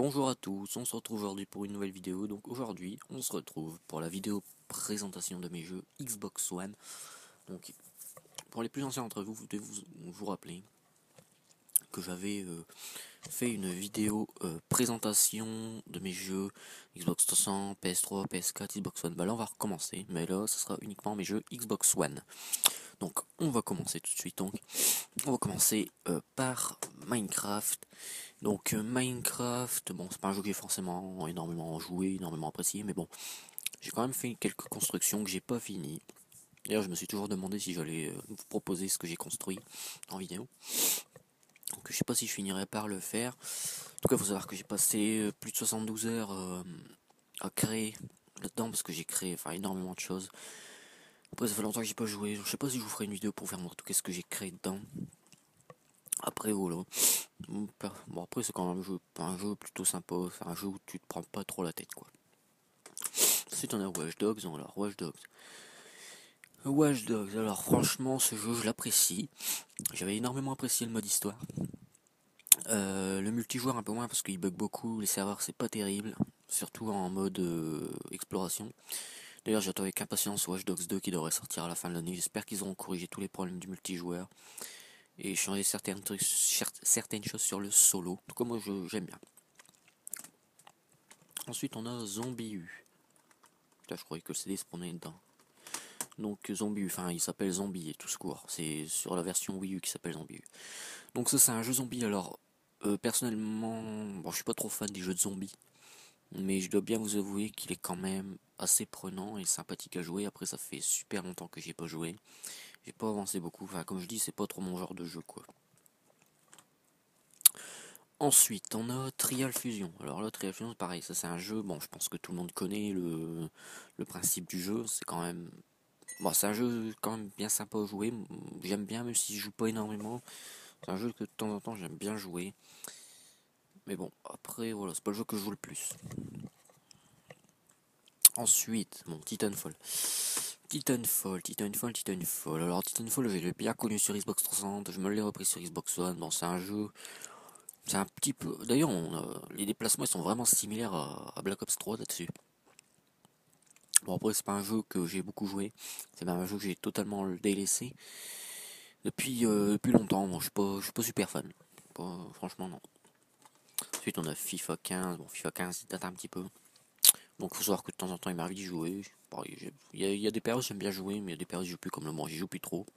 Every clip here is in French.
Bonjour à tous, on se retrouve aujourd'hui pour une nouvelle vidéo. Donc aujourd'hui, on se retrouve pour la vidéo présentation de mes jeux Xbox One. Donc pour les plus anciens d'entre vous, vous devez vous rappeler que j'avais fait une vidéo présentation de mes jeux Xbox 300, PS3, PS4, Xbox One. Bah là on va recommencer, mais là ce sera uniquement mes jeux Xbox One. Donc on va commencer tout de suite. Donc on va commencer par Minecraft. Donc Minecraft, bon c'est pas un jeu que j'ai forcément énormément joué, énormément apprécié, mais bon, j'ai quand même fait quelques constructions que j'ai pas finies. D'ailleurs je me suis toujours demandé si j'allais vous proposer ce que j'ai construit en vidéo. Donc je sais pas si je finirai par le faire. En tout cas il faut savoir que j'ai passé plus de 72 heures à créer là-dedans parce que j'ai créé énormément de choses. Après ça fait longtemps que j'ai pas joué, je sais pas si je vous ferai une vidéo pour faire voir tout ce que j'ai créé dedans. Après voilà. Bon après c'est quand même un jeu plutôt sympa, c'est un jeu où tu te prends pas trop la tête quoi. Ensuite on a Watch Dogs, alors Watch Dogs, alors franchement ce jeu je l'apprécie. J'avais énormément apprécié le mode histoire. Le multijoueur un peu moins parce qu'il bug beaucoup, les serveurs c'est pas terrible, surtout en mode exploration. D'ailleurs j'attends avec impatience Watch Dogs 2 qui devrait sortir à la fin de l'année, j'espère qu'ils auront corrigé tous les problèmes du multijoueur. Et changer certaines choses sur le solo. En tout cas moi j'aime bien. Ensuite on a Zombie U. Là, je croyais que le CD se prenait dedans. Donc Zombie, il s'appelle Zombie et tout secours. C'est sur la version Wii U qui s'appelle Zombie U. Donc ça c'est un jeu zombie. Alors personnellement, bon je suis pas trop fan des jeux de zombies, mais je dois bien vous avouer qu'il est quand même assez prenant et sympathique à jouer. Après ça fait super longtemps que j'ai pas joué. J'ai pas avancé beaucoup. Enfin comme je dis, c'est pas trop mon genre de jeu quoi. Ensuite, on a Trial Fusion. Alors là, Trial Fusion, c'est pareil, ça c'est un jeu, bon, je pense que tout le monde connaît le principe du jeu, c'est quand même... Bon, c'est un jeu quand même bien sympa à jouer, j'aime bien, même si je joue pas énormément, c'est un jeu que de temps en temps j'aime bien jouer. Mais bon, après, voilà, c'est pas le jeu que je joue le plus. Ensuite, bon, Titanfall. Titanfall. Alors Titanfall, je l'ai bien connu sur Xbox 360, je me l'ai repris sur Xbox One, bon, c'est un jeu... C'est un petit peu. D'ailleurs, les déplacements ils sont vraiment similaires à Black Ops 3 là-dessus. Bon, après, c'est pas un jeu que j'ai beaucoup joué. C'est même un jeu que j'ai totalement délaissé depuis longtemps. Bon, je suis pas super fan. Franchement, non. Ensuite, on a FIFA 15. Bon, FIFA 15, il date un petit peu. Donc, faut savoir que de temps en temps, il m'arrive d'y jouer. Il y a des périodes où j'aime bien jouer, mais il y a des périodes où je joue plus comme le moment. J'y joue plus trop.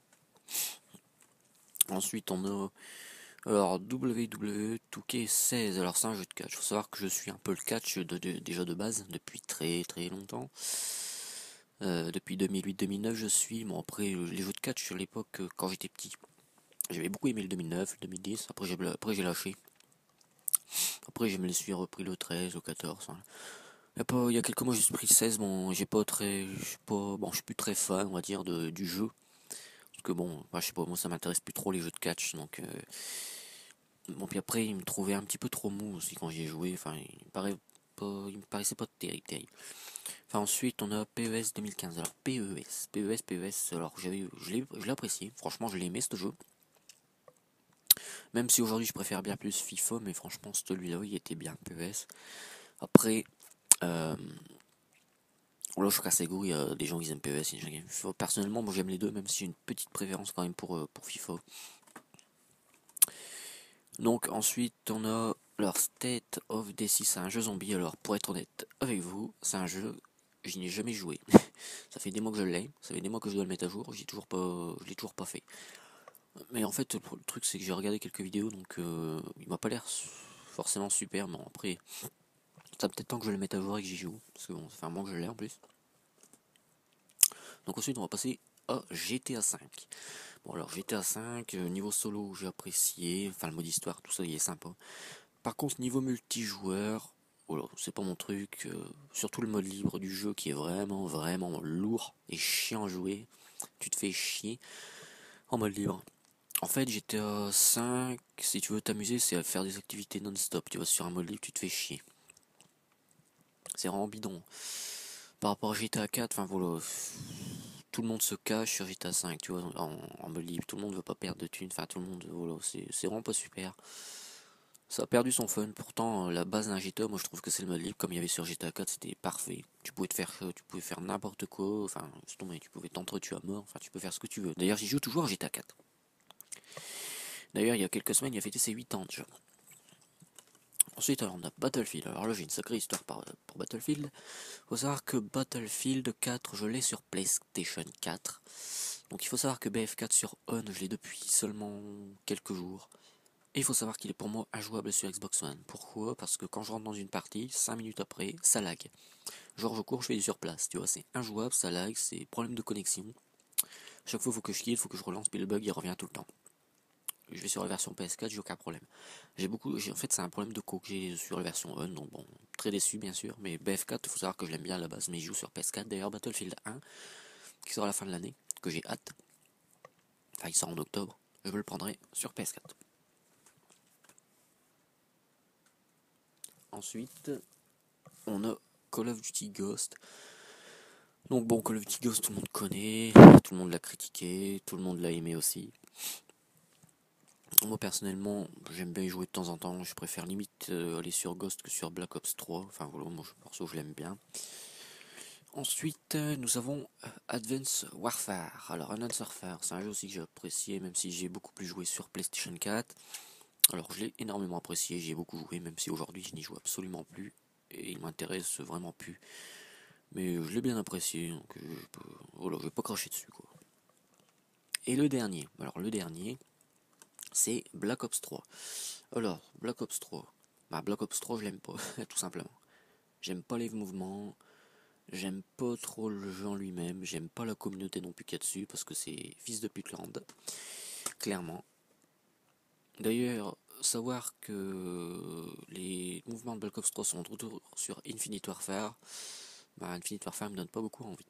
Ensuite, on a. Alors, WWE 2K16, alors c'est un jeu de catch. Faut savoir que je suis un peu le catch déjà de base, depuis très très longtemps. Depuis 2008-2009, je suis. Bon, après, les jeux de catch sur l'époque, quand j'étais petit, j'avais beaucoup aimé le 2009, le 2010. Après, j'ai lâché. Après, je me les suis repris le 13, le 14. Hein. Il y a quelques mois, j'ai pris le 16. Bon, je suis plus très fan, on va dire, du jeu. Parce que bon, je sais pas, moi ça m'intéresse plus trop les jeux de catch, donc bon, puis après, il me trouvait un petit peu trop mou aussi quand j'y ai joué. Il me paraissait pas terrible. Enfin, ensuite, on a PES 2015. Alors, PES. Alors, je l'ai apprécié. Franchement, je l'ai aimé ce jeu. Même si aujourd'hui, je préfère bien plus FIFA, mais franchement, celui-là, il était bien PES. Après, là, je suis cassé go. Il y a des gens qui aiment PES, des gens qui aiment FIFA. Personnellement, moi, j'aime les deux, même si j'ai une petite préférence quand même pour FIFA. Donc ensuite on a leur State of Decay, c'est un jeu zombie. Alors pour être honnête avec vous, c'est un jeu, je n'y ai jamais joué. Ça fait des mois que je l'ai, ça fait des mois que je dois le mettre à jour, je l'ai toujours pas fait. Mais en fait le truc c'est que j'ai regardé quelques vidéos donc il m'a pas l'air forcément super, mais après ça peut-être temps que je le mette à jour et que j'y joue, parce que bon ça fait un mois que je l'ai en plus. Donc ensuite on va passer à GTA 5. Bon alors GTA 5, niveau solo j'ai apprécié, enfin le mode histoire, tout ça il est sympa. Par contre niveau multijoueur, voilà, c'est pas mon truc, surtout le mode libre du jeu qui est vraiment vraiment lourd et chiant à jouer. Tu te fais chier en mode libre. En fait GTA 5, si tu veux t'amuser, c'est à faire des activités non-stop. Tu vas sur un mode libre, tu te fais chier. C'est vraiment bidon. Par rapport à GTA 4, enfin voilà, tout le monde se cache sur GTA 5, tu vois, en mode libre. Tout le monde veut pas perdre de thunes, enfin tout le monde, voilà, c'est vraiment pas super. Ça a perdu son fun, pourtant la base d'un GTA, moi je trouve que c'est le mode libre, comme il y avait sur GTA 4, c'était parfait. Tu pouvais faire n'importe quoi, enfin, tu pouvais t'entretuer à mort, enfin, tu peux faire ce que tu veux. D'ailleurs, j'y joue toujours à GTA 4. D'ailleurs, il y a quelques semaines, il a fêté ses 8 ans déjà. Ensuite, alors, on a Battlefield. Alors là, j'ai une sacrée histoire pour Battlefield. Faut savoir que Battlefield 4, je l'ai sur PlayStation 4. Donc il faut savoir que BF4 sur On, je l'ai depuis seulement quelques jours. Et il faut savoir qu'il est pour moi injouable sur Xbox One. Pourquoi? Parce que quand je rentre dans une partie, 5 minutes après, ça lag. Genre je cours, je fais du surplace, tu vois, c'est injouable, ça lag, c'est problème de connexion. Chaque fois, il faut que je kill, il faut que je relance, puis le bug il revient tout le temps. Je vais sur la version PS4, j'ai aucun problème. En fait, c'est un problème de co que j'ai sur la version On, donc bon, très déçu bien sûr, mais BF4, il faut savoir que je l'aime bien à la base, mais je joue sur PS4. D'ailleurs, Battlefield 1, qui sort à la fin de l'année, que j'ai hâte, enfin il sort en octobre, je me le prendrai sur PS4. Ensuite, on a Call of Duty Ghost. Donc bon, Call of Duty Ghost, tout le monde connaît, tout le monde l'a critiqué, tout le monde l'a aimé aussi. Moi personnellement, j'aime bien y jouer de temps en temps, je préfère limite aller sur Ghost que sur Black Ops 3, enfin voilà, moi perso je l'aime bien. Ensuite, nous avons Advanced Warfare. Alors Advanced Warfare, c'est un jeu aussi que j'ai apprécié, même si j'ai beaucoup plus joué sur PlayStation 4. Alors je l'ai énormément apprécié, j'y ai beaucoup joué, même si aujourd'hui je n'y joue absolument plus, et il m'intéresse vraiment plus. Mais je l'ai bien apprécié, donc voilà, je vais pas cracher dessus quoi. Et le dernier, c'est Black Ops 3. Alors, Black Ops 3. Bah, Black Ops 3, je l'aime pas, tout simplement. J'aime pas les mouvements, j'aime pas trop le jeu en lui-même, j'aime pas la communauté non plus qu'il y a dessus, parce que c'est fils de putland, clairement. D'ailleurs, savoir que les mouvements de Black Ops 3 sont de retour sur Infinite Warfare, bah Infinite Warfare me donne pas beaucoup envie.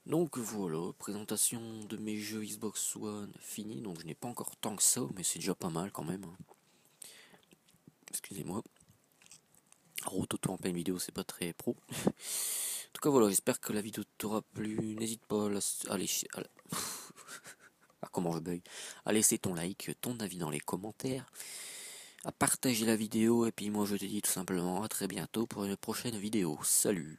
Donc voilà, présentation de mes jeux Xbox One fini, donc je n'ai pas encore tant que ça, mais c'est déjà pas mal quand même. Excusez-moi. Rototo en pleine vidéo, c'est pas très pro. En tout cas voilà, j'espère que la vidéo t'aura plu. N'hésite pas comment je bug, à laisser ton like, ton avis dans les commentaires, à partager la vidéo, et puis moi je te dis tout simplement à très bientôt pour une prochaine vidéo. Salut!